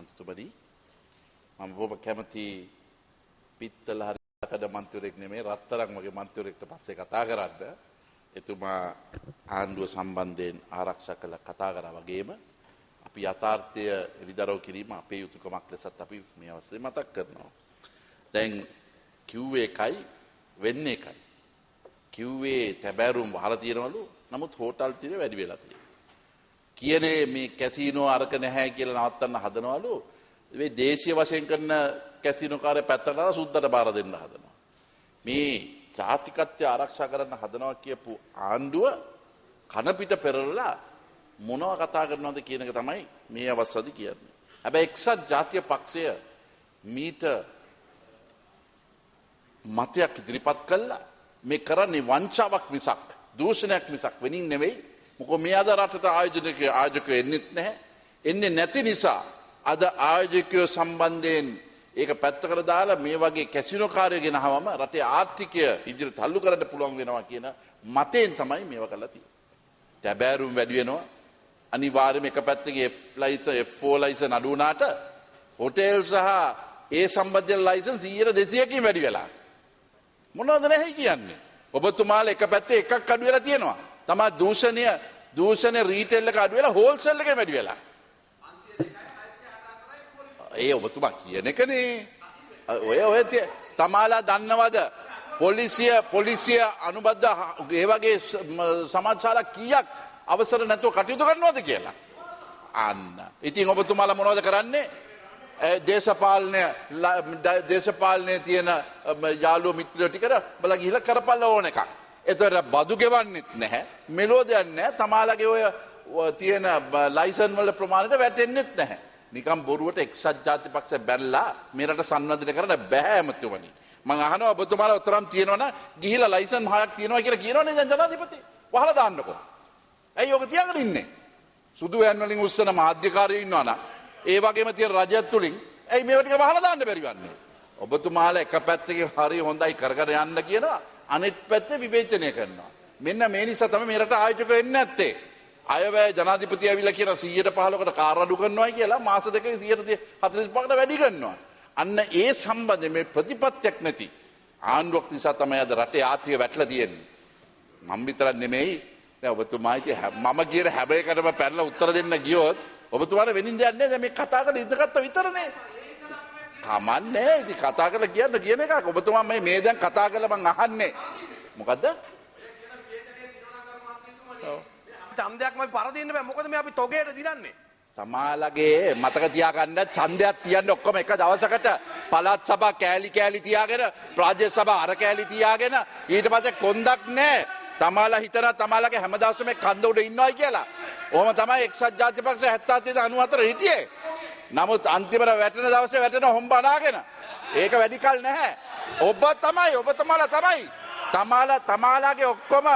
මන්ත්‍රතුමනි මම බොහොම කැමති පිත්තල හරිකඩ මන්ත්‍රයෙක් නෙමෙයි රත්තරන් වගේ මන්ත්‍රයෙක්ට පස්සේ කතා කරන්න. එතුමා ආණ්ඩුව සම්බන්ධයෙන් ආරක්ෂා කළ කතා කරා වගේම අපි යථාර්ථය එළිදරව් කිරීම අපේ යුතුයකමක් ලෙසත් අපි මේ අවස්ථාවේ මතක් කරනවා. දැන් කිව්වේ එකයි වෙන්නේ එකයි. කිව්වේ තැබෑරුම් වහලා තියෙනවලු නමුත් හෝටල් තියෙන වැඩි වෙලා තියෙනවා. කියන්නේ මේ කැසිනෝ අරක නැහැ කියලා නවත්තන්න හදනවලු මේ දේශීය වශයෙන් කරන කැසිනෝ කාර්ය පැත්තට සුද්දට බාර දෙන්න හදනවා. මේ ජාතිකත්වය ආරක්ෂා කරන්න හදනවා කියපු ආණ්ඩුව කන පිට පෙරලලා මොනවා කතා කරනවද කියන එක තමයි මේ අවස්ථාවේ කියන්නේ. හැබැයි එක්සත් ජාතික පක්ෂය මීට මතයක් ඉදිරිපත් කළා මේ කරන්නේ වංචාවක් මිසක් දූෂණයක් මිසක් වෙනින් නෙවෙයි. මොකද මේ අද රටට ආයෝජකයෝ එන්නෙත් නැහැ. එන්නේ නැති නිසා අද ආයෝජකයෝ සම්බන්ධයෙන් ඒක පැත්තකට දාලා මේ වගේ කැසිනෝ කාර්ය ගෙනහවම රටේ ආර්ථිකය ඉදිරියට තල්ලු කරන්න පුළුවන් වෙනවා කියන මතයෙන් තමයි මේවා කරලා තියෙන්නේ. තැබෑරුම් වැඩි වෙනවා. අනිවාර්යයෙන්ම එක පැත්තකින් F4 ලයිසන් අඩු වුණාට හෝටල් සහ ඒ සම්බන්ධ ලයිසන් 100-200කින් වැඩි වෙලා. මොනවද නැහැ කියන්නේ? ඔබතුමාලා එක පැත්තේ එකක් අඩු වෙලා තියෙනවා. තමයි දූෂණය රීටේල් එක අඩු වෙලා හෝල්සේල් එකේ වැඩි වෙලා. ඒ ඔබතුමා කියන එකනේ. ඔය තමාලා දන්නවද පොලිසිය අනුබද්ධ ඒ වගේ සමාජශාලා කීයක් අවසර නැතුව කටයුතු කරනවද කියලා. අන්න. ඉතින් ඔබතුමාලා මොනවද කරන්නේ? දේශපාලනයේ තියෙන යාළුවෝ මිත්‍රයෝ ටිකට බලා ගිහිල්ලා කරපල්ල ඕන එකක්. ඒතර බදු ගෙවන්නෙත් නැහැ. මෙලෝ දෙයක් නැහැ. තමාලගේ ඔය තියෙන ලයිසන් වල ප්‍රමාණයට වැටෙන්නෙත් නැහැ. නිකම් බොරුවට එක්සත් ජාතික පක්ෂය බැලලා මේ රට සංවර්ධනය කරන්න බෑ ඇමතුමනි. මම අහනවා ඔබතුමාලා උතරම් තියෙනවනම් ගිහිල්ලා ලයිසන් 6ක් තියෙනවා කියලා කියනවනේ දැන් ජනාධිපති. වහලා දාන්නකෝ. ඇයි ඔක තියාගෙන ඉන්නේ? සුදු වෑන් වලින් උස්සන මාධ්‍යකාරයෝ ඉන්නවනම් ඒ වගේම තියෙන රජයත් තුලින් ඇයි මේවා ටික වහලා දාන්න බැරි වන්නේ? ඔබතුමාලා එක පැත්තකින් හරි හොඳයි කරගෙන යන්න කියනවා අනිත් පැත්තේ විවේචනය කරනවා. මෙන්න මේ නිසා තමයි මේ රට ආයෝජක වෙන්නේ නැත්තේ. අයවැය ජනාධිපති ඇවිල්ලා කියන 115කට කාර් අඩු කරනවා කියලා මාස දෙකේ 145කට වැඩි කරනවා. අන්න ඒ සම්බන්ධයෙන් මේ ප්‍රතිපත්තියක් නැති ආණ්ඩුවක් නිසා තමයි අද රටේ ආර්ථිකය වැටලා තියෙන්නේ. මම විතරක් නෙමෙයි දැන් ඔබතුමායි මම කියන හැබැයිකටම පැනලා උත්තර දෙන්න ගියොත් ඔබතුමාට වෙනින් දෙයක් නෑ. දැන් මේ කතා කරලා ඉඳගත්ත විතරනේ. කමන්නේ. ඉතින් කතා කරලා කියන එකක්. ඔබතුමා මේ දැන් කතා කරලා මං අහන්නේ. මොකද්ද? ඡන්දයක් මම පරදින්න බෑ. මොකද මේ අපි තොගේට දිනන්නේ. තමාලගේ මතක තියාගන්න ඡන්දයක් තියන්න ඔක්කොම එක දවසකට පළාත් සභා කෑලි තියාගෙන ප්‍රාදේශ සභා අර කෑලි තියාගෙන ඊට පස්සේ කොන්දක් නෑ. තමාලා හිතනවා තමාලගේ හැමදාසම මේ කන්ද උඩ ඉන්නවයි කියලා. ඔහොම තමයි එක්සත් ජාතික පක්ෂ 77 94 හිටියේ. නමුත් අන්තිමට වැටෙන දවසේ වැටෙන හොම්බ අනාගෙන. ඒක වැඩි කල නැහැ. ඔබතුමාලා තමයි. තමාලාගේ ඔක්කොම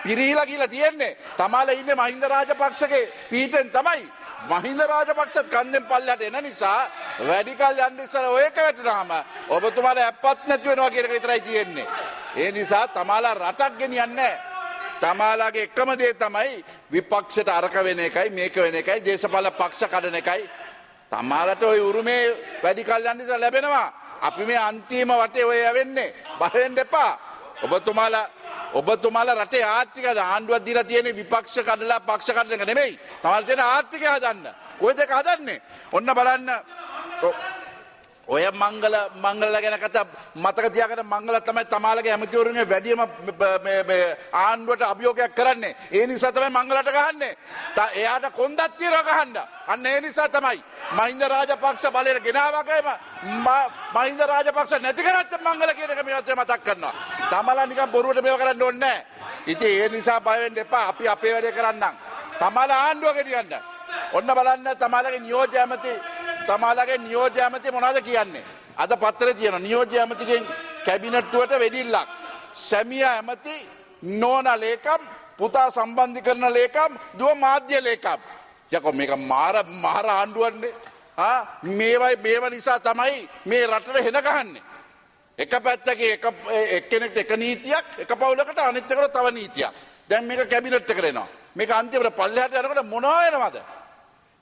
පිරීලා කියලා තියෙන්නේ. තමාලා ඉන්නේ මහින්ද රාජපක්ෂගේ පීඨෙන් තමයි. මහින්ද රාජපක්ෂත් කන්දෙන් පල්ලයට එන නිසා වැඩි කල යන්න ඉස්සර ඔයක වැටුනහම ඔබතුමාලා අපත් නැති වෙනවා කියන එක විතරයි තියෙන්නේ. ඒ නිසා තමාලා රටක් ගෙනියන්නේ නැහැ. තමාලාගේ එකම දේ තමයි විපක්ෂයට අරක වෙන එකයි මේක වෙන එකයි දේශපාලන පක්ෂ කඩන එකයි. තමාලට ওই උරුමේ වැඩි කල් යන නිසා ලැබෙනවා. අපි මේ අන්තිම වටේ ඔය යවෙන්නේ. බය වෙන්න එපා. ඔබතුමාලා රටේ ආර්ථික ආණ්ඩුවක් දීලා තියෙන විපක්ෂ කඩලා පක්ෂ කඩන එක නෙමෙයි. තමාලා තියෙන ආර්ථිකය හදන්න. ඔය දෙක හදන්නේ. ඔන්න බලන්න. ඔය මංගල ගැන කතා මතක තියාගන්න. මංගල තමයි තමාලගේ ඇමතිවරුන්ගේ වැඩිම මේ ආණ්ඩුවට අභියෝගයක් කරන්නේ. ඒ නිසා තමයි මංගලට ගහන්නේ. එයාට කොන්දක් තියනවා ගහන්න. අන්න ඒ නිසා තමයි මහින්ද රාජපක්ෂ බලයට ගෙනාවගේම මහින්ද රාජපක්ෂ නැති කරත් මංගල කියන එක මේ වගේ මතක් කරනවා. තමාලා නිකන් බොරුවට මේව කරන්න ඕනේ නැහැ. ඉතින් ඒ නිසා බය වෙන්න එපා. අපි අපේ වැඩේ කරන්නම්. තමාලා ආණ්ඩුව ගෙනියන්න. ඔන්න බලන්න තමාලගේ නියෝජ්‍ය ඇමති මොනවද කියන්නේ? අද පත්තරේ තියෙනවා නියෝජ්‍ය ඇමතිගෙන් කැබිනට්ටුවට වෙඩිල්ලක්. සැමියා ඇමති, නෝනා ලේකම්, පුතා සම්බන්ධීකරණ ලේකම්, දුව මාධ්‍ය ලේකම්. යකෝ මේක මාර ආණ්ඩුවන්නේ. මේව නිසා තමයි මේ රටට හෙන ගහන්නේ. එක පැත්තකේ එක්කෙනෙක්ට එක නීතියක්, එක පවුලකට අනිත් එකට තව නීතියක්. දැන් මේක කැබිනට් එකට එනවා. මේක අන්තිමට පල්ලෙහාට යනකොට මොනවා වෙනවද?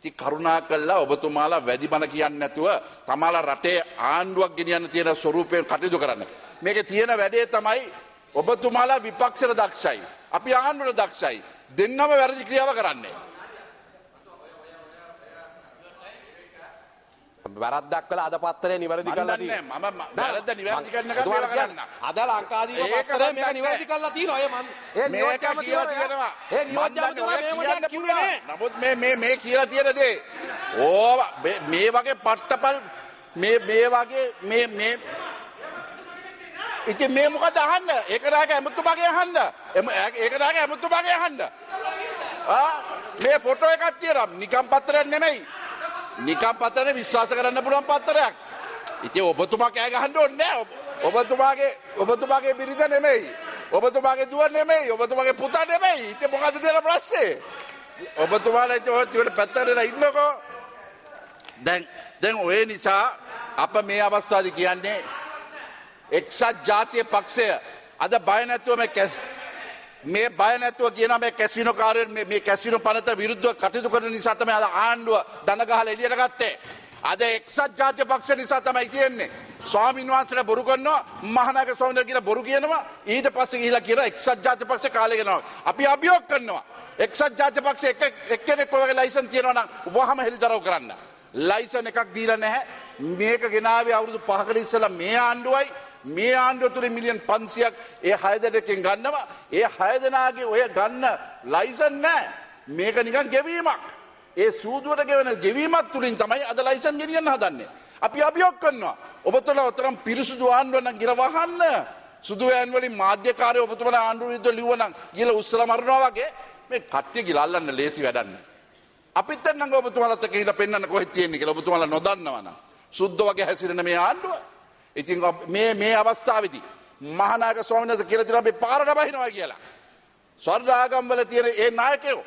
ඉතින් කරුණා කළා ඔබතුමාලා වැඩි බණ කියන්නේ නැතුව තමාලා රටේ ආණ්ඩුවක් ගෙනියන්න තියෙන ස්වරූපයෙන් කටයුතු කරන්න. මේකේ තියෙන වැඩේ තමයි ඔබතුමාලා විපක්ෂයට දක්ෂයි. අපි ආණ්ඩුවට දක්ෂයි. දෙන්නම වැරදි ක්‍රියාව කරන්නේ. වැරද්දක් කළා අද පත්තරේ නිවැරදි කරලා තියෙනවා. මම වැරද්ද නිවැරදි කරන එක කියලා කරන්න. අද ලංකාදීප පත්තරේ මේක නිවැරදි කරලා තියෙනවා. ඒ මේක කියලා තියෙනවා. ඒ නියෝජ්‍යමතුමා මේව දෙයක් කිව්වේ නෑ. නමුත් මේ කියලා තියෙන දේ ඕවා මේ වගේ පට්ටපල් මේ වගේ මේ ඉතින් මේ මොකද අහන්න? ඒක නායක ඇමතුමාගේ අහන්න. ඒක නායක ඇමතුමාගේ අහන්න. මේ ෆොටෝ එකක් තියෙනවා. නිකම් පත්‍රයක් නෙමෙයි. නිකම් පත්‍රනේ විශ්වාස කරන්න පුළුවන් පත්‍රයක්. ඉතින් ඔබතුමා කෑ ගහන්න ඕනේ නෑ. ඔබතුමාගේ බිරිඳ නෙමෙයි. ඔබතුමාගේ දුව නෙමෙයි. ඔබතුමාගේ පුතා නෙමෙයි. ඉතින් මොකද දෙන ප්‍රශ්නේ? ඔබතුමාලා ඉතින් පැත්තට ඉන්නකෝ. දැන් ඔය නිසා අප මේ අවස්ථාවේ කියන්නේ එක්සත් ජාතික පක්ෂය අද බය නැතුව මේ බය නැතුව කියන මේ කැසිනෝ කාර්යයෙන් මේ කැසිනෝ පනත විරුද්ධව කටයුතු කරන නිසා තමයි අද ආණ්ඩුව දන ගහලා එළියට ගත්තේ. අද එක්සත් ජාතික පක්ෂ නිසා තමයි තියෙන්නේ. ස්වාමීන් වහන්සේලා බොරු කරනවා, මහානායක ස්වාමීන් කියලා බොරු කියනවා. ඊට පස්සේ ගිහිලා කියනවා එක්සත් ජාතික පක්ෂේ කාලේ ගෙනවා. අපි අභියෝග කරනවා. එක්සත් ජාතික පක්ෂේ එක්කෙනෙක් ඔයගේ ලයිසන් තියනවා නම් වහම හෙළිදරව් කරන්න. ලයිසන් එකක් දීලා නැහැ. මේක ගෙනාවේ අවුරුදු 5කට ඉස්සෙල්ලා මේ ආණ්ඩුවයි. මේ ආණ්ඩුව තුලින් මිලියන් 500ක් ඒ 6 දෙනෙක්ගෙන් ගන්නවා. ඒ 6 දෙනාගේ ඔය ගන්න ලයිසන් නැහැ. මේක නිකන් ගෙවීමක්. ඒ සූදුවට ගෙවන ගෙවීමක් තුලින් තමයි අද ලයිසන් ගෙනියන්න හදන්නේ. අපි අභියෝග කරනවා. ඔබතුමලා උතරම් පිරිසුදු ආණ්ඩුව නම් ගිර වහන්න. සුදු වෑන් වලින් මාධ්‍යකාරයෝ ඔබතුමලා ආණ්ඩුව විරුද්ධව ලිව්වනම් ගිහලා උස්සලා මරනවා වගේ මේ කට්ටිය ගිහලා අල්ලන්න ලේසි වැඩක් නෑ. අපිත් නම් ඔබතුමලාත් එක්ක ගිහලා පෙන්නන්න කොහෙද තියෙන්නේ කියලා ඔබතුමලා නොදන්නවා නම්. සුද්ධ වගේ හැසිරෙන මේ ආණ්ඩුව ඉතින් මේ අවස්ථාවේදී මහානායක ස්වාමීන් වහන්සේ කියලා තියෙනවා මේ පාරට බහිනවා කියලා. ස්වර්ණාගම් වල තියෙන ඒ නායකයෝ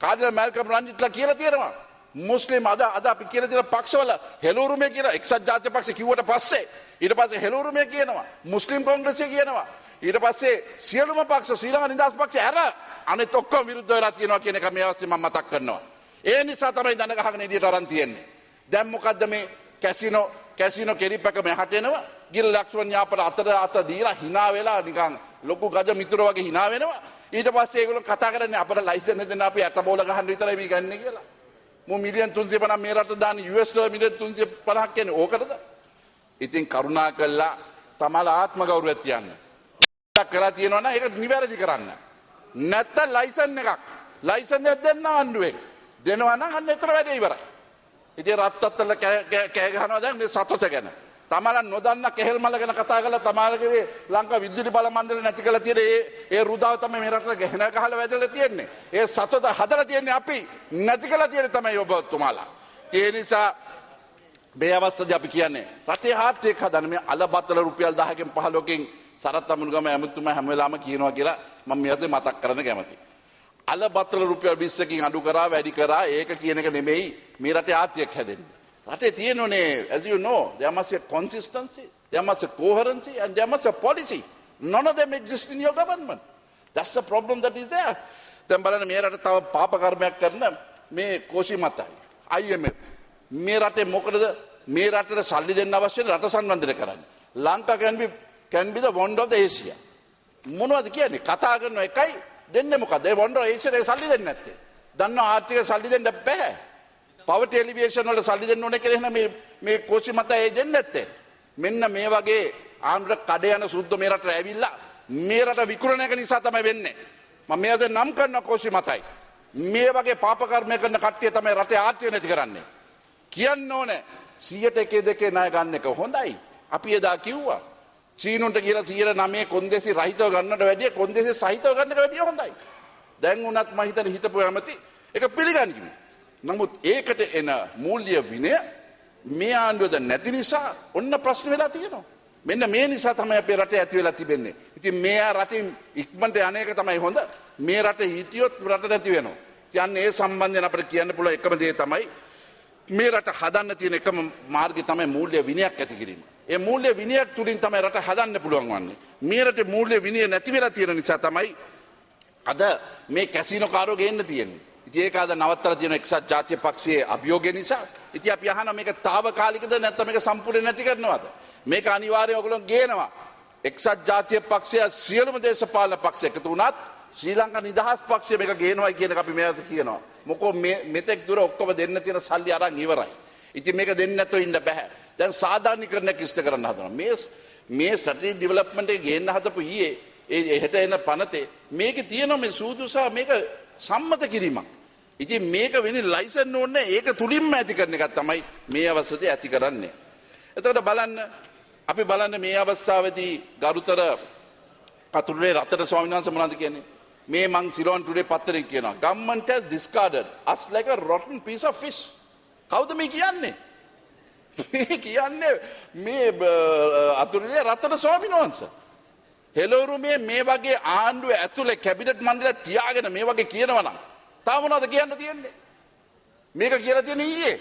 කාර්යල මල්කම් රංජිත්ලා කියලා තියෙනවා. මුස්ලිම් අද අපි කියලා තියෙන පක්ෂවල හෙළුරුමේ කියලා එක්සත් ජාතික පක්ෂ කිව්වට පස්සේ ඊට පස්සේ හෙළුරුමේ කියනවා. මුස්ලිම් කොංග්‍රසය කියනවා. ඊට පස්සේ සියලුම පක්ෂ ශ්‍රී ලංකා නිදහස් පක්ෂ ඇර අනිත් ඔක්කොම විරුද්ධ වෙලා තියෙනවා කියන එක මේ අවස්ථාවේ මම මතක් කරනවා. ඒ නිසා තමයි දන ගහගෙන එළියට අරන් තියෙන්නේ. දැන් මොකද්ද මේ කැසිනෝ කෙරිප්පක මෙහාට එනවා. ගිල් ලක්ෂ්මන් යාපට අත දීලා hina වෙලා නිකන් ලොකු ගජ මිතුර වගේ hina වෙනවා. ඊට පස්සේ ඒගොල්ලෝ කතා කරන්නේ අපට ලයිසන් දෙන්න අපි ඇට බෝල ගහන්න විතරයි මේ ගන්නෙ කියලා. මෝ මිලියන් 350 මේ රට දාන US ඩොලර් මිලියන් 350ක් කියන්නේ ඕකටද? ඉතින් කරුණා කළා තමලා ආත්ම ගෞරවයක් තියන්න. කරලා තියෙනවා නම් ඒක නිවැරදි කරන්න. නැත්නම් ලයිසන් එකක් දෙන්න ආණ්ඩුවෙන්. දෙනවා නම් අන්න එතන වැඩේ ඉවරයි. ඉතින් රත්තත්තල කෑ ගහනවා දැන් මේ සතොස ගැන. තමලා නොදන්න කෙහෙල් මල ගැන කතා කරලා තමාලගේ ලංකා විදුලි බල මණ්ඩල නැති කරලා තියෙන ඒ රුදාව තමයි මේ රටට ගැහන ගහලා වැදලා තියෙන්නේ. ඒ සතොත හදලා තියෙන්නේ අපි නැති කරලා තියෙන්නේ තමයි ඔබතුමාලා. ඒ නිසා මේ අවස්ථාවේ අපි කියන්නේ රටේ හાર્ට් එක හදන්න මේ අලබතල රුපියල් 10කින් 15කින් සරත් අමුණුගම ඇමතුමා හැම වෙලාවම කියනවා කියලා මම මෙයාට මතක් කරන්න කැමතියි. අලබතල රුපියල් 20කින් අඩු කරා වැඩි කරා ඒක කියන එක නෙමෙයි මේ රටේ ආර්ථිකයක් හැදෙන්නේ. රටේ තියෙනුනේ as you know there must be a consistency, there must be coherency and there must be a policy. None of them exist in your government. That's the problem that is there. දැන් බලන්න මේ රට තව පාප කර්මයක් කරන මේ කෝෂි මතයි IMF මේ රටේ මොකටද මේ රටට සල්ලි දෙන්න අවශ්‍ය රට සංවර්ධනය කරන්න. Lanka can be the wonder of the Asia. මොනවද කියන්නේ කතා කරන එකයි දෙන්නේ මොකද? ඒ වොන්ඩර් ඒෂියාවේ සල්ලි දෙන්නේ නැත්තේ. දන්නවා ආර්ථික සල්ලි දෙන්න බෑ. පවර්ටි එලිවියේෂන් වල සල්ලි දෙන්න ඕනේ කියලා එහෙනම් මේ කෝෂි මත ඒ දෙන්නේ නැත්තේ. මෙන්න මේ වගේ ආන්දර කඩ යන සුද්ධ මේ රටට ඇවිල්ලා මේ රට විකුණන එක නිසා තමයි වෙන්නේ. මම මේකට නම් කරන කෝෂි මතයි. මේ වගේ පාප කර්ම කරන කට්ටිය තමයි රටේ ආර්ථිකය නැති කරන්නේ. කියන්න ඕනේ 100% ණය ගන්න එක හොඳයි. අපි එදා කිව්වා. චීනුන්ට කියලා 109 කොන්දේසි රහිතව ගන්නට වැඩිය කොන්දේසි සහිතව ගන්න එක වැඩිය හොඳයි. දැන් උනත් මම හිතන්නේ හිටපු ඇමති ඒක පිළිගන්නේ. නමුත් ඒකට එන මූල්‍ය විනය මේ ආණ්ඩුවද නැති නිසා ඔන්න ප්‍රශ්න වෙලා තියෙනවා. මෙන්න මේ නිසා තමයි අපේ රටේ ඇති වෙලා තිබෙන්නේ. ඉතින් මේ රටින් ඉක්මනට යන්නේක තමයි හොඳ. මේ රට හිටියොත් රට නැති වෙනවා. කියන්නේ ඒ සම්බන්ධයෙන් අපිට කියන්න පුළුවන් එකම දේ තමයි මේ රට හදන්න තියෙන එකම මාර්ගය තමයි මූල්‍ය විනයක් ඇති කිරීම. ඒ මූල්‍ය විනයක් තුලින් තමයි රට හදන්න පුළුවන් වන්නේ. මේ රටේ මූල්‍ය විනය නැති වෙලා තියෙන නිසා තමයි අද මේ කැසිනෝ කාරෝ ගේන්න තියෙන්නේ. ඉතින් ඒක අද නවත්තලා තියෙන එක්සත් ජාතික පක්ෂයේ අභියෝගය නිසා. ඉතින් අපි අහනවා මේක తాවකාලිකද නැත්නම් මේක සම්පූර්ණ නැති කරනවද? මේක අනිවාර්යයෙන් ඔයගොල්ලෝ ගේනවා. එක්සත් ජාතික පක්ෂය සියලුම දේශපාලන පක්ෂ එකතු වුණත් ශ්‍රී ලංකා නිදහස් පක්ෂය මේක ගේනවා කියන එක අපි මේකට කියනවා. මොකෝ මෙතෙක් දුර ඔක්කොම දෙන්න තියෙන සල්ලි අරන් ඉවරයි. ඉතින් මේක දෙන්න නැතුව ඉන්න බෑ. දැන් සාධාරණීකරණයක් ඉෂ්ට කරන්න හදනවා. මේ ස්ට්‍රැටජික් ඩෙවලොප්මන්ට් එක ගේන්න හදපු ඊයේ ඒ හෙට එන පනතේ මේකේ තියෙන මේ සූදුසා මේක සම්මත කිරීමක්. ඉතින් මේක වෙන්නේ ලයිසන් ඕනේ ඒක තුලින්ම ඇති කරන එකක් තමයි මේ අවස්ථාවේ ඇති කරන්නේ. එතකොට බලන්න අපි බලන්න මේ අවස්ථාවේදී ගරුතර කතුරුලේ රතන ස්වාමීන් වහන්සේ මොනවද කියන්නේ? මේ මං සිලෝන් ටුඩේ පත්තරේ කියනවා. Government has discarded us like a rotten piece of fish. කවුද මේ කියන්නේ? මේ කියන්නේ මේ අතුරුලේ රතන ස්වාමීන් වහන්සේ. හෙළවුරුමේ මේ වගේ ආණ්ඩුව ඇතුලේ කැබිනට් මණ්ඩලය තියාගෙන මේ වගේ කියනවා නම් තාම මොනවද කියන්න තියෙන්නේ? මේක කියලා තියෙන ඊයේ.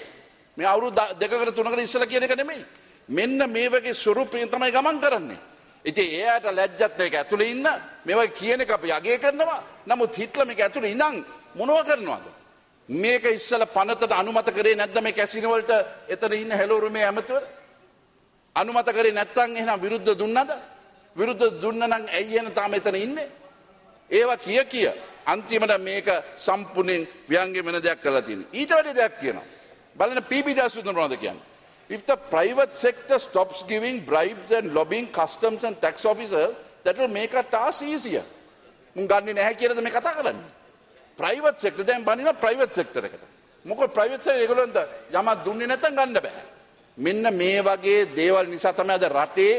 මේ අවුරුදු 2කට 3කට ඉස්සෙල්ලා කියන එක නෙමෙයි. මෙන්න මේ වගේ ස්වරූපයෙන් තමයි ගමන් කරන්නේ. ඉතින් එයාට ලැජ්ජත් මේක ඇතුලේ ඉන්න මේ වගේ කියන එක අපි අගය කරනවා. නමුත් හිට්ලර් මේක ඇතුලේ ඉඳන් මොනව කරනවද? මේක ඉස්සෙල්ලා පනතට අනුමත කරේ නැද්ද මේ කැසිනෝ වලට එතන ඉන්න හෙළවුරුමේ ඇමතිවර? අනුමත කරේ නැත්නම් එහෙනම් විරුද්ධ දුන්නද? විරුද්ධ දුන්න නම් ඇයි එහෙනම් තාම එතන ඉන්නේ? ඒවා කිය අන්තිමට මේක සම්පූර්ණයෙන් ව්‍යංගය වෙන දෙයක් කරලා තියෙනවා. ඊට වඩා දෙයක් කියනවා. බලන්න පීපී ජයසූරිය මොනවද කියන්නේ? If the private sector stops giving bribes and lobbying customs and tax officers, that will make our task easier. මුන් ගන්නේ නැහැ කියලාද මේ කතා කරන්නේ? private sector දැන් බනිනවා private sector එකට. මොකද private sector ඒගොල්ලන්ට යමක් දුන්නේ නැත්නම් ගන්න බෑ. මෙන්න මේ වගේ දේවල් නිසා තමයි අද රටේ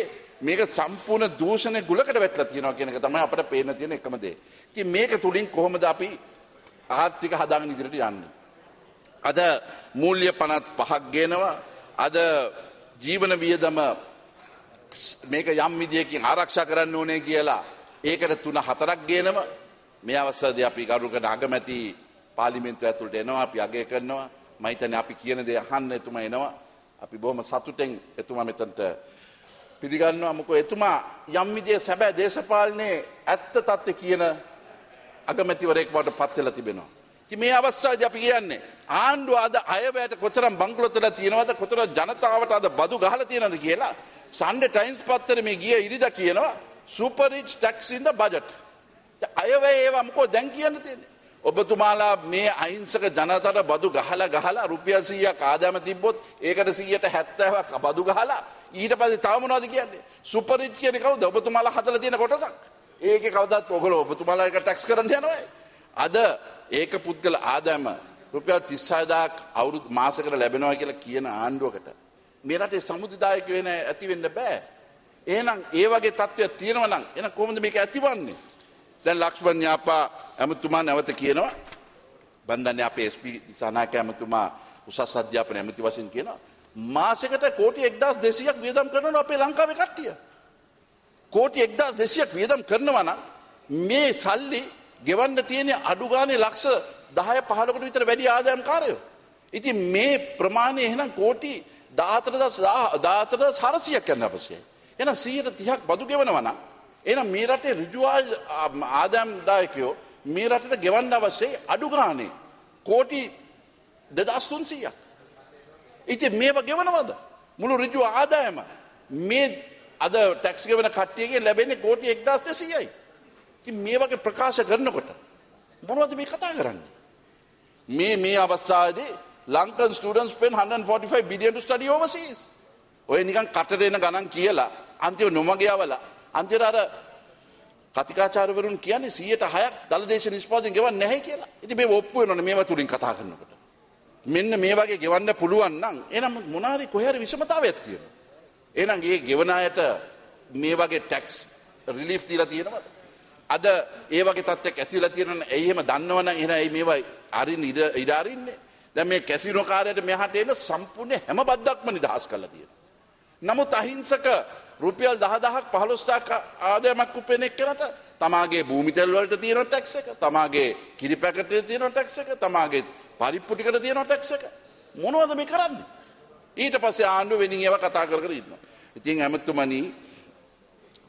මේක සම්පූර්ණ දූෂණ ගුලකට වැටලා තියෙනවා කියන එක තමයි අපිට පේන්න තියෙන එකම දේ. ඉතින් මේක තුලින් කොහොමද අපි ආර්ථික හදාගෙන ඉදිරියට යන්නේ? අද මූල්‍ය 55ක් ගේනවා. අද ජීවන වියදම මේක යම් විදියකින් ආරක්ෂා කරන්න ඕනේ කියලා ඒකට 3-4ක් ගේනවා. මේ අවස්ථාවේදී අපි කරුණකට අගමැති පාර්ලිමේන්තුව ඇතුළට එනවා. අපි අගය කරනවා. මම හිතන්නේ අපි කියන දේ අහන්න එතුමා එනවා. අපි බොහොම සතුටෙන් එතුමා මෙතනට පිළිගන්නවා. මොකද එතුමා යම් විදියේ සැබෑ දේශපාලනයේ ඇත්ත තත්ත්වය කියන අගමැතිවරයෙක් බවට පත් වෙලා තිබෙනවා. ඉතින් මේ අවස්ථාවේදී අපි කියන්නේ ආණ්ඩුව අද අයවැයට කොතරම් බංකොලොත් වෙලා තියෙනවද, කොතරම් ජනතාවට අද බදු ගහලා තියෙනවද කියලා සන්ඩේ ටයිම්ස් පත්තරේ මේ ගිය ඉරිදා කියනවා super rich tax in the budget. අයවැය ඒවා මොකද දැන් කියන්න තියෙන්නේ? ඔබතුමාලා මේ අහිංසක ජනතාවට බදු ගහලා රුපියල් 100ක් ආදායම තිබ්බොත් ඒකට 170ක් බදු ගහලා ඊට පස්සේ තව මොනවද කියන්නේ? සුපර් රිච් කියන්නේ කවුද? ඔබතුමාලා හදලා තියෙන කොටසක්. ඒකේ කවදාත් ඔයගොල්ලෝ ඔබතුමාලා එක ටැක්ස් කරන්න යනවා. අද ඒක පුද්ගල ආදායම රුපියල් 36000ක් අවුරුදු මාසයකට ලැබෙනවා කියලා කියන ආණ්ඩුවකට මේ රටේ සමුදායික වෙන ඇති වෙන්න බෑ. එහෙනම් ඒ වගේ තත්ත්වයක් තියෙනවා නම් එහෙනම් කොහොමද මේක ඇතිවන්නේ? දැන් ලක්ෂ්මන් යාපා ඇමතුමා නැවත කියනවා බන්දන්නේ අපේ SP දිසානායක ඇමතුමා උසස් අධ්‍යාපන ඇමති වශයෙන් කියනවා මාසෙකට කෝටි 1200ක් වියදම් කරනවා අපේ ලංකාවේ කට්ටිය. කෝටි 1200ක් වියදම් කරනවා නම් මේ සල්ලි ගෙවන්න තියෙන අඩු ගානේ ලක්ෂ 10-15කට විතර වැඩි ආදායම්කාරයෝ. ඉතින් මේ ප්‍රමාණය එහෙනම් කෝටි 14,400ක් යන අවශ්‍යයි. එහෙනම් 130ක් බදු ගෙවනවා නම් එහෙනම් මේ රටේ ඍජු ආදායම්දායකයෝ මේ රටට ගෙවන්න අවශ්‍යයි අඩු ගානේ කෝටි 2300ක්. ඉතින් මේව ගෙවනවද? මුළු ඍජු ආදායම මේ අද ටැක්ස් ගෙවන කට්ටියගෙන් ලැබෙන්නේ කෝටි 1200යි. ඉතින් මේ වගේ ප්‍රකාශ කරනකොට මොනවද මේ කතා කරන්නේ? මේ අවස්ථාවේදී Lankan students spend 145 billion to study overseas. ඔය නිකන් කටට එන ගණන් කියලා අන්තිම නොමගියවලා අන්තිමට අර කතිකාචාර්යවරුන් කියන්නේ 106ක් දලදේශ නිෂ්පාදනය ගෙවන්නේ නැහැ කියලා. ඉතින් මේ ඔප්පු වෙනවනේ මේවා තුලින් කතා කරනකොට. මෙන්න මේ වගේ ගෙවන්න පුළුවන් නම් එහෙනම් මොනාරි කොහේ හරි විෂමතාවයක් තියෙනවා. එහෙනම් ඒ ගෙවන අයට මේ වගේ ටැක්ස් රිලීෆ් දීලා තියෙනවද? අද ඒ වගේ තත්ත්වයක් ඇති වෙලා තියෙනවනම් ඇයි එහෙම දන්නවනම් එහෙනම් ඇයි මේවා අරින්න ඉඩ අරින්නේ? දැන් මේ කැසිනෝ කාර්යයට මෙහාට එන සම්පූර්ණ හැම බද්දක්ම නිදහස් කරලා තියෙනවා. නමුත් අහිංසක රුපියල් 10,000ක් 15,000ක් ආදායමක් උපයන එක්කනට තමාගේ භූමි තෙල් වලට තියෙන ටැක්ස් එක, තමාගේ කිරි පැකටේ තියෙන ටැක්ස් එක, තමාගේ පරිප්පු ටිකට තියෙන ටැක්ස් එක මොනවද මේ කරන්නේ? ඊට පස්සේ ආණ්ඩුව වෙනින් ඒවා කතා කර ඉන්නවා. ඉතින් ඇමතුමනි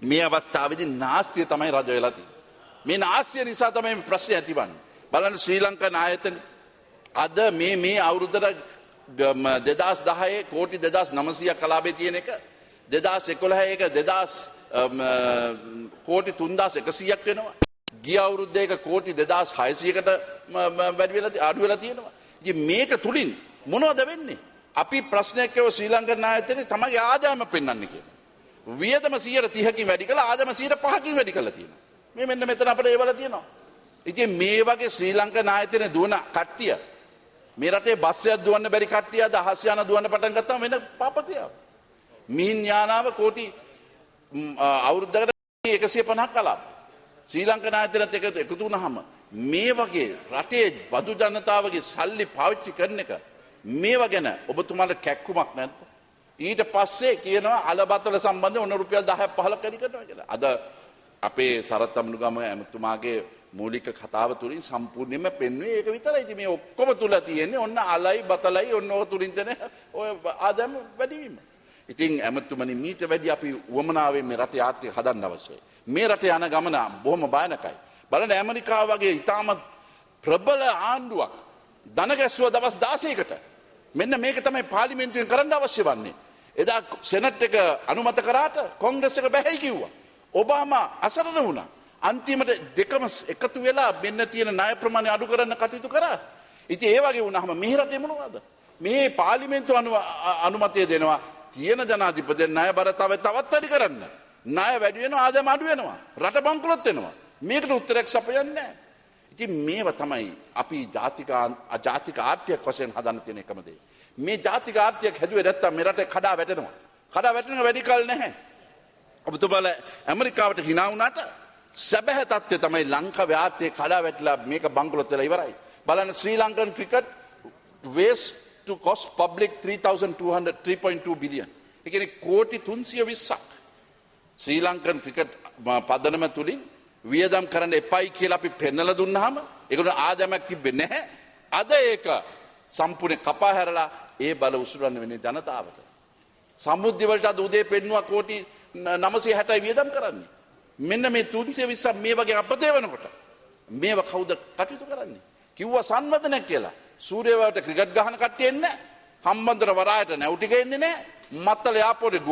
මේ අවස්ථාවේදී නාස්තිය තමයි රජ වෙලා තියෙන්නේ. මේ නාස්තිය නිසා තමයි මේ ප්‍රශ්නේ ඇතිවන්නේ. බලන්න ශ්‍රී ලංකා නායතන අද මේ අවුරුද්දට 2010 කෝටි 2900ක් කලාපේ තියෙන එක 2011 එක 2000 කෝටි 3100ක් වෙනවා. ගිය අවුරුද්දේ එක කෝටි 2600කට වැඩි වෙලා අඩු වෙලා තියෙනවා. ඉතින් මේක තුලින් මොනවද වෙන්නේ? අපි ප්‍රශ්නයක් කියව ශ්‍රී ලංකන් නායතනේ තමයි ආදායම පෙන්වන්නේ කියලා. වියදම 130කින් වැඩි කළා ආදායම 105කින් වැඩි කළා තියෙනවා. මේ මෙන්න මෙතන අපිට ඒවල තියෙනවා. ඉතින් මේ වගේ ශ්‍රී ලංකා නායතනේ දුවන කට්ටිය මේ රටේ බස් එකක් දුවන්න බැරි කට්ටිය අද අහස් යාන දුවන්න පටන් ගත්තාම වෙන පාප ක්‍රියාවක්. මිහින් යානාව කෝටි අවුරුද්දකට 150ක් කලාප. ශ්‍රී ලංකා නායතනත් එකතු වුණාම මේ වගේ රටේ බදු ජනතාවගේ සල්ලි පාවිච්චි කරන එක මේව ගැන ඔබතුමාට කැක්කුමක් නැද්ද? ඊට පස්සේ කියනවා අලබතල සම්බන්ධව ඔන්න රුපියල් 10ක් 15ක් වැඩි කරනවා කියලා. අද අපේ සරත් අමුණුගම ඇමතුමාගේ මූලික කතාව තුලින් සම්පූර්ණයෙන්ම පෙන්වන්නේ ඒක විතරයි. ඉතින් මේ ඔක්කොම තුල තියෙන්නේ ඔන්න අලයි බතලයි ඔන්න ඔය තුලින් තන ඔය ආදායම වැඩිවීම. ඉතින් ඇමතුමනි මීට වැඩි අපි වමනාවෙන් මේ රටේ ආර්ථිකය හදන්න අවශ්‍යයි. මේ රටේ යන ගමන බොහොම භයානකයි. බලන්න ඇමරිකාව වගේ ඉතාමත් ප්‍රබල ආණ්ඩුවක් ධන ගැස්සුව දවස් 16කට මෙන්න මේක තමයි පාර්ලිමේන්තුවෙන් කරන්න අවශ්‍ය වන්නේ. එදා සෙනට් එක අනුමත කරාට කොංග්‍රස් එක බැහැයි කිව්වා. ඔබාමා අසරණ වුණා. අන්තිමට දෙකම එකතු වෙලා මෙන්න තියෙන ණය ප්‍රමාණය අඩු කරන්න කටයුතු කරා. ඉතින් ඒ වගේ වුණාම මේ රටේ මොනවද? මේ පාර්ලිමේන්තුව අනුමතය දෙනවා තියෙන ජනාධිපතියන් ණය බර තවත් වැඩි කරන්න. ණය වැඩි වෙනවා ආදායම අඩු වෙනවා. රට බංකොලොත් වෙනවා. මේකට උත්තරයක් සපයන්නේ නැහැ. ඉතින් මේව තමයි අපි ජාතික ආර්ථිකයක් වශයෙන් හදන්න තියෙන එකම දේ. මේ ජාතික ආර්ථිකයක් හැදුවේ නැත්තම් මේ රටේ කඩා වැටෙනවා. කඩා වැටෙන වැඩි කල නැහැ. ඔබතුමාලා ඇමරිකාවට hina වුණාට සැබෑ තත්ත්වය තමයි ලංකාවේ ආර්ථිකය කඩා වැටිලා මේක බංකොලොත් වෙලා ඉවරයි. බලන්න Sri Lankan cricket waste to cost public 3.2 billion. ඒ කියන්නේ කෝටි 320ක්. ශ්‍රී ලංකන් ක්‍රිකට් පදනම තුලින් වියදම් කරන්න එපයි කියලා අපි පෙන්නලා දුන්නාම ඒගොල්ලෝ ආදායමක් තිබෙන්නේ නැහැ. අද ඒක සම්පූර්ණ කපා හැරලා ඒ බල උසුරන්න වෙන්නේ ජනතාවට. සමෘද්ධි වලට අද උදේ පෙන්නුවා කෝටි 960යි වියදම් කරන්නේ. මෙන්න මේ 320 මේ වගේ අපතේ වෙනකොට මේව කවුද කටයුතු කරන්නේ? කිව්වා සංවර්ධනයක් කියලා. සූර්යවලට ක්‍රිකට් ගහන කට්ටිය එන්නේ නැහැ. හම්බන්තොට වරායට නැව් ටික එන්නේ නැහැ. මත්තල යාපෝටේ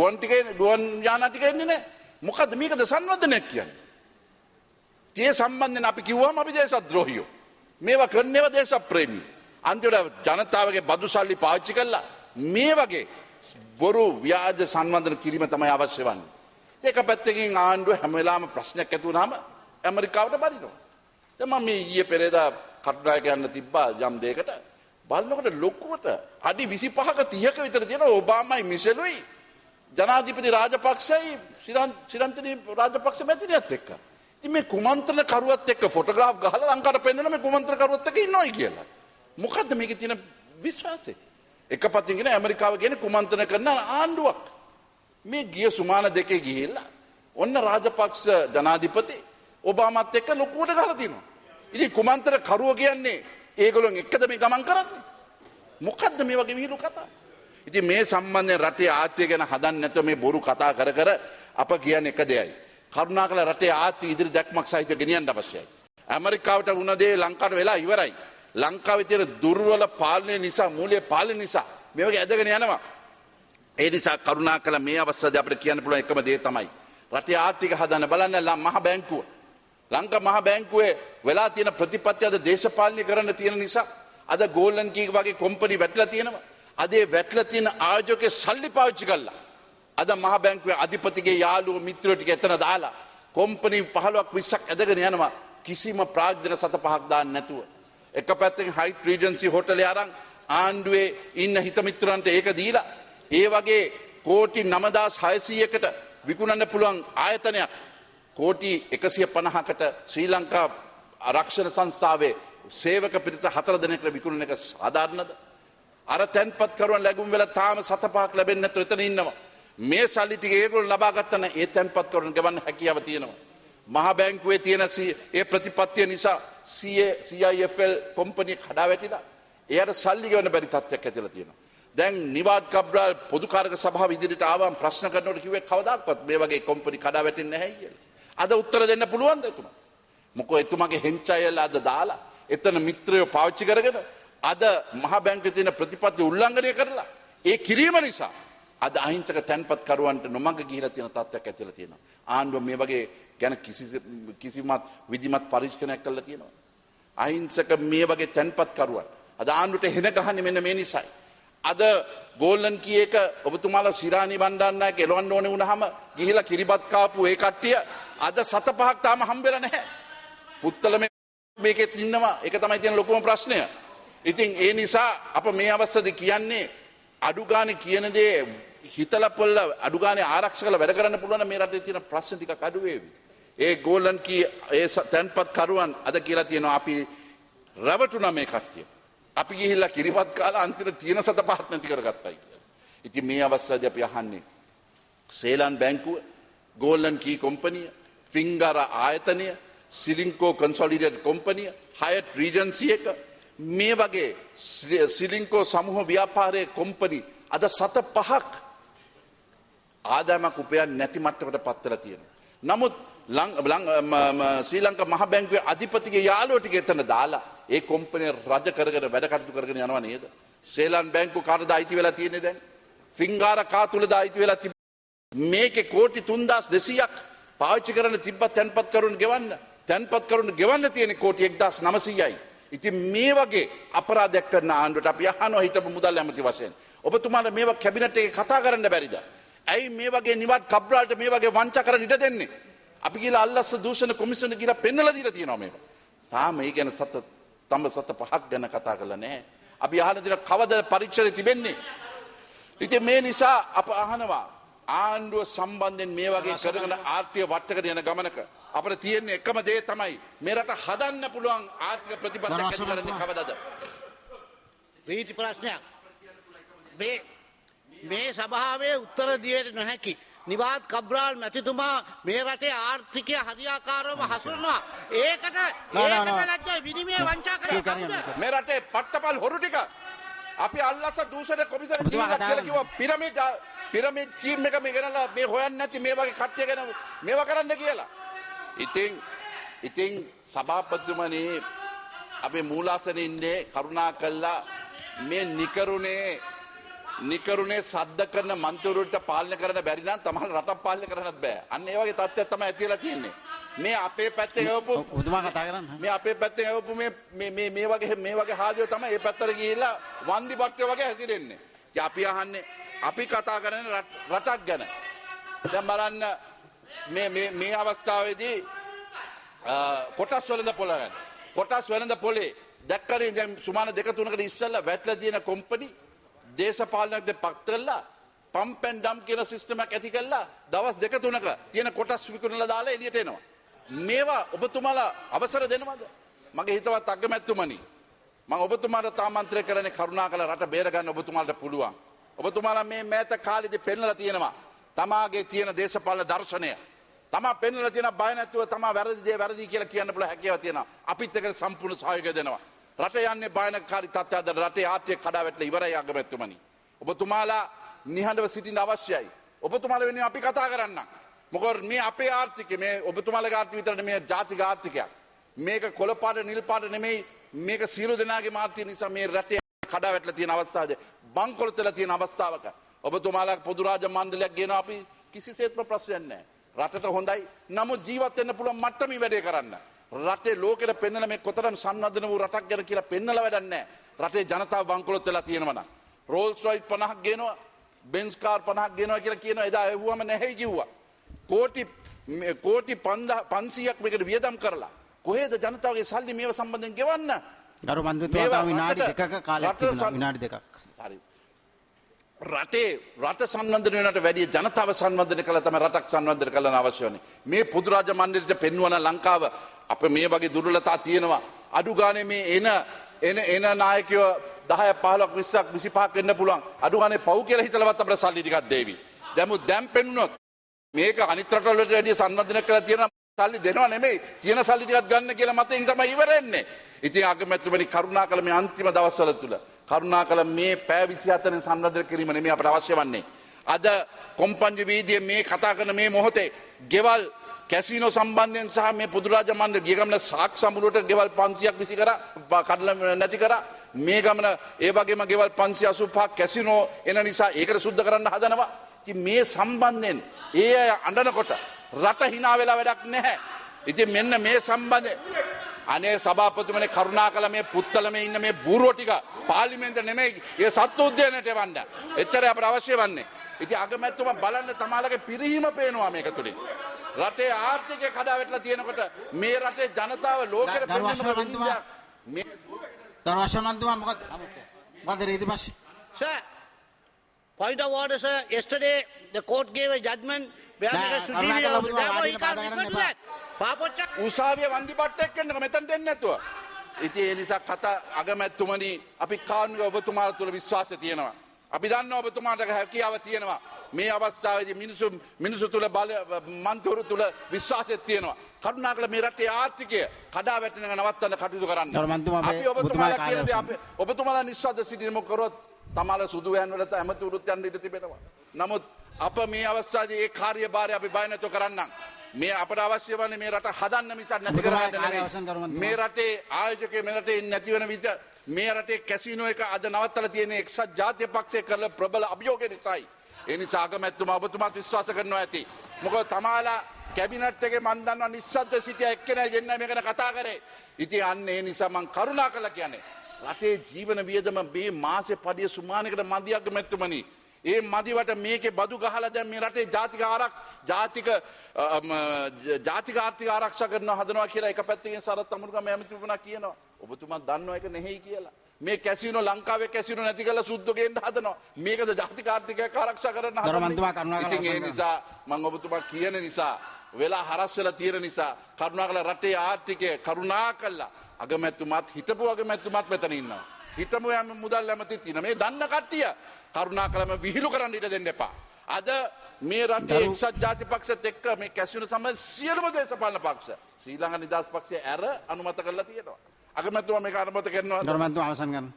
ගුවන් යාන ටික එන්නේ නැහැ. මොකද්ද මේකද සංවර්ධනයක් කියන්නේ? ඒ සම්බන්ධයෙන් අපි කිව්වම අපි දේශද්‍රෝහියෝ. මේවා කරන්නේව දේශප්‍රේමී. අන්තිමට ජනතාවගේ බදු සල්ලි පාවිච්චි කළා මේ වගේ බොරු ව්‍යාජ සංවර්ධන කිරීම තමයි අවශ්‍ය වන්නේ. ඒක පැත්තකින් ආණ්ඩුව හැම වෙලාවෙම ප්‍රශ්නයක් ඇති වුනහම ඇමරිකාවට බලිනවා. දැන් මම මේ ඊයේ පෙරේදා කටුනායක යන්න තිබ්බා යම් දෙයකට බලනකොට ලොකුවට අඩි 25ක 30ක විතර තියෙන ඔබාමයි මිෂෙලුයි ජනාධිපති රාජපක්ෂයි ශ්‍රීලංකනී රාජපක්ෂ මැතිණියත් එක්ක. ඉතින් මේ කුමන්ත්‍රණ කරුවත් එක්ක ෆොටෝග්‍රාෆ් ගහලා ලංකාවට පෙන්නන මේ කුමන්ත්‍රණ කරුවත් එක්ක ඉන්නවයි කියලා. මොකද්ද මේකේ තියෙන විශ්වාසය? එක පැත්තකින් කියන ඇමරිකාව කියන්නේ කුමන්ත්‍රණ කරන ආණ්ඩුවක්. මේ ගිය සුමාන දෙකේ ගිහිල්ලා ඔන්න රාජපක්ෂ ජනාධිපති ඔබාමත් එක්ක ලොකුවට ගහලා තිනවා. ඉතින් කුමන්ත්‍රණ කරුව කියන්නේ ඒගොල්ලොන් එක්කද මේ ගමන් කරන්නේ? මොකද්ද මේ වගේ විහිළු කතා? ඉතින් මේ සම්බන්ධයෙන් රටේ ආර්ථිකය ගැන හදන්න නැතුව මේ බොරු කතා කර අප කියන්නේ එක දෙයයි. කරුණාකර රටේ ආර්ථික ඉදිරි දැක්මක් සහිත ගෙනියන්න අවශ්‍යයි. ඇමරිකාවට වුණ දේ ලංකාවට වෙලා ඉවරයි. ලංකාවේ තියෙන දුර්වල පාලනය නිසා මූල්‍ය පාලනය නිසා මේ වගේ ඇදගෙන යනවා. ඒ නිසා කරුණාකර මේ අවස්ථාවේ අපිට කියන්න පුළුවන් එකම දේ තමයි රටේ ආර්ථික හදන්න බලන්න මහ බැංකුව. ලංකා මහ බැංකුවේ වෙලා තියෙන ප්‍රතිපත්ති අද දේශපාලනය කරන්න තියෙන නිසා අද ගෝල්ඩන් කී වගේ කම්පැනි වැටලා තියෙනවා. අද ඒ වැටලා තියෙන ආයෝජකේ සල්ලි පාවිච්චි කළා. අද මහ බැංකුවේ අධිපතිගේ යාළුවෝ මිත්‍රයෝ ටික එතන දාලා කම්පැනි 15ක් 20ක් ඇදගෙන යනවා කිසිම ප්‍රාග්ධන සත පහක් දාන්න නැතුව. එක පැත්තකින් හයිට් රීජන්සි හෝටලේ අරන් ආණ්ඩුවේ ඉන්න හිත මිත්‍රයන්ට ඒක දීලා ඒ වගේ කෝටි 9600කට විකුණන්න පුළුවන් ආයතනයක් කෝටි 150කට ශ්‍රී ලංකා ආරක්ෂණ සංස්ථාවේ සේවක පිරිස 4 දෙනෙක්ට විකුණන එක සාධාරණද? අර තැන්පත් කරුවන් ලැබුම් වෙලා තාම සත පහක් ලැබෙන්නේ නැතුව එතන ඉන්නවා. මේ සල්ලි ටික ඒගොල්ලෝ ලබා ගත්තා නම් ඒ තැන්පත් කරුවන් ගවන්න හැකියාව තියෙනවා. මහ බැංකුවේ තියෙන ඒ ප්‍රතිපත්තිය නිසා CIFL කම්පැනි කඩා වැටිලා එයාට සල්ලි ගෙවන්න බැරි තත්ත්වයක් ඇතිලා තියෙනවා. දැන් නිවාඩ් කබ්‍රාල් පොදුකාරක සභාව ඉදිරියට ආවම ප්‍රශ්න කරනකොට කිව්වේ කවදාක්වත් මේ වගේ කම්පැනි කඩා වැටෙන්නේ නැහැ කියලා. අද උත්තර දෙන්න පුළුවන්ද එතුමා? මොකෝ එතුමාගේ හෙන්චයල අද දාලා එතන මිත්‍රයෝ පාවිච්චි කරගෙන අද මහ බැංකුවේ තියෙන ප්‍රතිපත්ති උල්ලංඝනය කරලා ඒ කිරීම නිසා අද අහිංසක තැන්පත් කරුවන්ට නොමඟ ගිහිලා තියෙන තත්ත්වයක් ඇතිලා තියෙනවා. ආණ්ඩුව මේ වගේ ගැන කිසිමත් විධිමත් පරීක්ෂණයක් කළා තියෙනවා. අහිංසක මේ වගේ තැන්පත් කරුවන් අද ආණ්ඩුවට හෙන ගහන්නේ මෙන්න මේ නිසායි. අද ගෝල්ඩන් කී එක ඔබතුමාලා සිරානි බණ්ඩාරනායක එලවන්න ඕනේ වුණාම ගිහිලා කිරිබත් කාපු ඒ කට්ටිය අද 7-5ක් තාම හම්බෙලා නැහැ. පුත්තල මේකෙත් ඉන්නවා. ඒක තමයි තියෙන ලොකුම ප්‍රශ්නය. ඉතින් ඒ නිසා අප මේ අවස්ථාවේ කියන්නේ අඩු ගානේ කියන දේ හිතලා පොල්ල අඩු ගානේ ආරක්ෂකලා වැඩ කරන්න පුළුවන් මේ රටේ තියෙන ප්‍රශ්න ටිකක් අඩු වේවි. ඒ ගෝල්ඩන් කී ඒ තැන්පත් කරුවන් අද කියලා තියෙනවා අපි රැවටුණා මේ කට්ටිය. අපි ගිහිල්ලා කිරිපත් කාලා අන්තිමට තියෙන 7-5ක් නැති කරගත්තයි කියලා. ඉතින් මේ අවස්ථාවේදී අපි අහන්නේ සේලන් බැංකුව, ගෝල්ඩන් කී කම්පැනි, ෆින්ගර ආයතනය, සිලින්කෝ කන්සොලිඩේටඩ් කම්පැනි, හයට් රීජන්සි එක මේ වගේ සිලින්කෝ සමූහ ව්‍යාපාරයේ කම්පැනි අද 7-5ක් ආදායමක් උපයන්නේ නැති මට්ටමකට පත් වෙලා තියෙනවා. නමුත් ශ්‍රී ලංකා මහ බැංකුවේ අධිපතිගේ යාළුවෝ ටික එතන දාලා ඒ කම්පැනි රජ කරගෙන වැඩ කටයුතු කරගෙන යනවා නේද? ශ්‍රී බැංකුව කාටද අයිති වෙලා තියෙන්නේ දැන්? ෆින්ගාර කා තුලද අයිති වෙලා තිබෙන්නේ? මේකේ කෝටි 3200ක් පාවිච්චි කරන්න තිබ්බ තැන්පත් කරුණ ගෙවන්න. තැන්පත් කරුණ ගෙවන්න තියෙන කෝටි 1900යි. ඉතින් මේ වගේ අපරාධයක් කරන ආණ්ඩුවට අපි අහනවා හිටපු මුදල් ඇමති වශයෙන්. ඔබතුමාලා මේවා කැබිනට් එකේ කතා කරන්න බැරිද? ඇයි මේ වගේ නිවාඩ් කබ්රාල්ට මේ වගේ වංචා කරන්න ඉඩ දෙන්නේ? අපි ගිහලා අල්ලස්ස දූෂණ කොමිෂන් එක ගිහලා පෙන්නලා දීලා තියෙනවා මේවා. තාම ඒ ගැන තම 7-5ක් ගැන කතා කරලා නැහැ. අපි අහන දින කවද පරීක්ෂණය තිබෙන්නේ? ඉතින් මේ නිසා අප අහනවා ආණ්ඩුව සම්බන්ධයෙන් මේ වගේ කරගෙන ආර්ථික වට්ටකට යන ගමනක අපිට තියෙන එකම දේ තමයි මේ රට හදන්න පුළුවන් ආර්ථික ප්‍රතිපත්තියක් ඇති කරන්නේ කවදද? රීති ප්‍රශ්නයක්. මේ සභාවේ උත්තර දිය නොහැකි. නිවාත් කබ්‍රාල් මැතිතුමා මේ රටේ ආර්ථිකය හරියාකාරව හසුරනවා. ඒකට ලැජ්ජයි විනිමය වංචා කරේ කවුද? මේ රටේ පට්ටපල් හොරු ටික අපි අල්ලස්ස දූෂණ කොමිසම කියලා කිව්වා පිරමිඩ් ස්කීම් එක මේ ගෙනලා මේ හොයන්නේ නැති මේ වගේ කට්ටිය ගැන මේවා කරන්න කියලා. ඉතින් සභාපතිතුමනි අපේ මූලාසනේ ඉන්නේ කරුණා කළා මේ නිකරුණේ සද්ද කරන මන්ත්‍රීවරුන්ට පාලනය කරන්න බැරි නම් තමයි රටක් පාලනය කරන්නත් බෑ. අන්න ඒ වගේ තත්ත්වයක් තමයි ඇතිලා තියෙන්නේ. මේ අපේ පැත්තේ එවපු ඔබතුමා කතා කරන්න. මේ අපේ පැත්තේ එවපු මේ වගේ හාදියෝ තමයි මේ පැත්තට ගිහිල්ලා වන්දි බට්ටියෝ වගේ හැසිරෙන්නේ. ඉතින් අපි අහන්නේ අපි කතා කරන්නේ රටක් ගැන. දැන් බලන්න මේ අවස්ථාවේදී කොටස් වෙළඳ පොළ ගැන. කොටස් වෙළඳ පොලේ දැක්කනේ දැන් සුමාන 2-3කට ඉස්සෙල්ලා වැටලා තියෙන කම්පැනි දේශපාලනයක්ද පත් කරලා පම්ප් ඇන්ඩ් ඩම්ප් කියන සිස්ටම් එකක් ඇති කරලා දවස් 2-3ක තියෙන කොටස් විකුණලා දාලා එළියට එනවා. මේවා ඔබතුමාලා අවසර දෙනවද? මගේ හිතවත් අගමැතිතුමනි මම ඔබතුමාට ආමන්ත්‍රණය කරන්නේ කරුණාකර රට බේර ගන්න ඔබතුමාලට පුළුවන්. ඔබතුමාලා මේ මෑත කාලෙදි පෙන්නලා තියෙනවා තමාගේ තියෙන දේශපාලන දර්ශනය. තමා පෙන්නලා තියෙන බය නැතුව තමා වැරදි දේ වැරදි කියලා කියන්න පුළුවන් හැකියාව තියෙනවා. අපිත් එක්ක සම්පූර්ණ සහයෝගය දෙනවා. රට යන්නේ භයානකකාරී තත්ත්වයක්ද රටේ ආර්ථික කඩා වැටලා ඉවරයි අගමැතිතුමනි. ඔබතුමාලා නිහඬව සිටින්න අවශ්‍යයි. ඔබතුමාලා වෙනුවෙන් අපි කතා කරන්න. මොකද මේ අපේ ආර්ථිකය මේ ඔබතුමාලගේ ආර්ථිකය විතරනේ මේ ජාතික ආර්ථිකයක්. මේක කොළ පාට නිල් පාට නෙමෙයි මේක සියලු දෙනාගේ ආර්ථිකය නිසා මේ රටේ කඩා වැටලා තියෙන අවස්ථාවද බංකොලොත් වෙලා තියෙන අවස්ථාවක ඔබතුමාලා පොදු රාජ්‍ය මණ්ඩලයක් ගෙනවා අපි කිසිසේත්ම ප්‍රශ්නයක් නැහැ. රටට හොඳයි. නමුත් ජීවත් වෙන්න පුළුවන් මට්ටමේ වැඩේ කරන්න. රටේ ලෝකෙට පෙන්නලා මේ කොතරම් සංවර්ධන වූ රටක් ගැන කියලා පෙන්නලා වැඩක් නැහැ. රටේ ජනතාව බංකොලොත් වෙලා තියෙනවා නම් රෝල්ස් රොයිස් 50ක් ගෙනවා, බෙන්ස් කාර් 50ක් ගෙනවා කියලා කියනවා. එදා එව්වම නැහැ කිව්වා. කෝටි 500ක් මේකට වියදම් කරලා කොහෙද ජනතාවගේ සල්ලි මේව සම්බන්ධයෙන් ගෙවන්න? ගරු මන්ත්‍රීතුමා විනාඩි 2ක කාලයක් තිබුණා. විනාඩි 2ක්. හරි. රට සංවර්ධනය වෙනට වැඩිය ජනතාව සංවර්ධනය කළා තමයි රටක් සංවර්ධනය කරන්න අවශ්‍ය වෙන්නේ. මේ පොදු රාජ්‍ය මණ්ඩලයට පෙන්වන ලංකාව අප මේ වගේ දුර්වලතා තියෙනවා. අඩු ගානේ මේ එන නායකයෝ 10ක් 15ක් 20ක් 25ක් වෙන්න පුළුවන්. අඩු ගානේ පව් කියලා හිතලවත් අපිට සල්ලි ටිකක් දෙවි. දැන් පෙන්වුනොත් මේක අනිත් රටවලට වැඩිය සංවර්ධනය කරලා තියෙනවා. සල්ලි දෙනවා නෙමෙයි තියෙන සල්ලි ටිකක් ගන්න කියලා මතෙන් තමයි ඉවරෙන්නේ. ඉතින් අගමැතිතුමනි කරුණාකර මේ අන්තිම දවස්වල තුල කරුණාකර මේ පැය 24න් සංවර්ධනය කිරීම නෙමෙයි අපට අවශ්‍ය වන්නේ. අද කොම්පන්ජි වීදියේ මේ කතා කරන මේ මොහොතේ ගෙවල් කැසිනෝ සම්බන්ධයෙන් සහ මේ පොදුරාජ මණ්ඩල ගිය ගමන සාක් සමුරුවට ගෙවල් 500ක් විසි කරා කඩලා නැති කරා මේ ගමන ඒ වගේම ගෙවල් 585ක් කැසිනෝ එන නිසා ඒකට සුද්ධ කරන්න හදනවා. ඉතින් මේ සම්බන්ධයෙන් ඒ අය අඬනකොට රට hina වෙලා වැඩක් නැහැ. ඉතින් මෙන්න මේ සම්බන්ධ අනේ සභාපතිතුමනේ කරුණාකර මේ පුත්තලමේ ඉන්න මේ බූරුව ටික පාර්ලිමේන්තුවේ නෙමෙයි ඒ සත්තු උද්‍යානයට එවන්න. එච්චරයි අපට අවශ්‍ය වන්නේ. ඉතින් අගමැතිතුමා බලන්න තමාලගේ පිරිහීම පේනවා මේක තුලින්. රටේ ආර්ථිකය කඩා වැටලා තියෙනකොට මේ රටේ ජනතාව ලෝකෙට මේ දරවශමන්තුමා මොකද රීති පස්සේ Sir, point of order, sir. Yesterday, the court gave a judgment. උසාවිය වන්දි පට්ටයක් එන්නක මෙතනට එන්නේ නැතුව. ඉතින් ඒ නිසා කතා අගමැතිතුමනි අපි කානුක ඔබතුමාලා තුල විශ්වාසය තියෙනවා. අපි දන්නවා ඔබතුමාට හැකියාව තියෙනවා. මේ අවස්ථාවේදී මිනිසු තුල බල මන්ත්‍රවරු තුල විශ්වාසයක් තියෙනවා. කරුණාකර මේ රටේ ආර්ථිකය කඩා වැටෙන එක නවත්තන්න කටයුතු කරන්න. අපි ඔබතුමාලා කියන දේ අපි ඔබතුමාලා නිශ්ශබ්ද සිටින මොකරොත් තමාලා සුදු වෑන් වලට ඇමතුරුත් යන්න ඉඩ තිබෙනවා. නමුත් අප මේ අවස්ථාවේ ඒ කාර්යභාරය අපි බය නැතුව කරන්නම්. මේ අපට අවශ්‍ය වන්නේ මේ රට හදන්න මිසක් නැති කරගන්න නෙමෙයි. මේ රටේ ආයෝජකයෝ මේ රටේ නැති වෙන විදිහ මේ රටේ කැසිනෝ එක අද නවත්තලා තියෙන එක්සත් ජාතික පක්ෂය කරල ප්‍රබල අභියෝගය නිසායි. ඒ නිසා අගමැතිතුමා ඔබතුමාත් විශ්වාස කරනවා ඇති. මොකද තමාලා කැබිනට් එකේ මන් දන්නවා නිශ්ශබ්ද සිටියා එක්කෙනා දෙන්න මේක ගැන කතා කරේ. ඉතින් අන්න ඒ නිසා මං කරුණාකරලා කියන්නේ රටේ ජීවන වියදම මේ මාසේ පඩිය සුමානකට මදි අගමැතිතුමනි. ඒ මදිවට මේකේ බදු ගහලා දැන් මේ රටේ ජාතික ආර්ථික ආරක්ෂා කරනවා හදනවා කියලා එක පැත්තකින් සරත් අමුරුගම ඇමතිතුමා කියනවා. ඔබතුමා දන්නවා ඒක නෙහෙයි කියලා. මේ කැසිනෝ ලංකාවේ කැසිනෝ නැති කරලා සුද්ධ ගේන්න හදනවා. මේකද ජාතික ආර්ථිකයක් ආරක්ෂා කරන්න හදනවා. ඉතින් ඒ නිසා මම ඔබතුමා කියන නිසා වෙලා හරස් වෙලා තියෙන නිසා කරුණාකරලා රටේ ආර්ථිකය කරුණාකරලා අගමැතිතුමාත් හිටපු අගමැතිතුමාත් මෙතන ඉන්නවා. හිටමු යම් මුදල් ඇමතිත් ඉන්න මේ දන්න කට්ටිය කරුණාකරම විහිළු කරන්න ඉඩ දෙන්න එපා. අද මේ රටේ එක්සත් ජාතික පක්ෂත් එක්ක මේ කැසිනෝ සම්බන්ධ සියලුම දේශපාලන පක්ෂ ශ්‍රී ලංකා නිදහස් පක්ෂය ඇර අනුමත කරලා තියෙනවා. අගමැතිතුමා මේක අනුමත කරනවා. ගරුමැතිතුමා අවසන් කරන්න.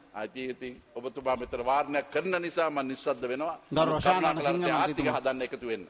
ඉතින් ඔබතුමා මෙතන වාරණයක් කරන නිසා මම නිස්සද්ද වෙනවා. ආර්ථික හදන්න එකතු වෙන්න.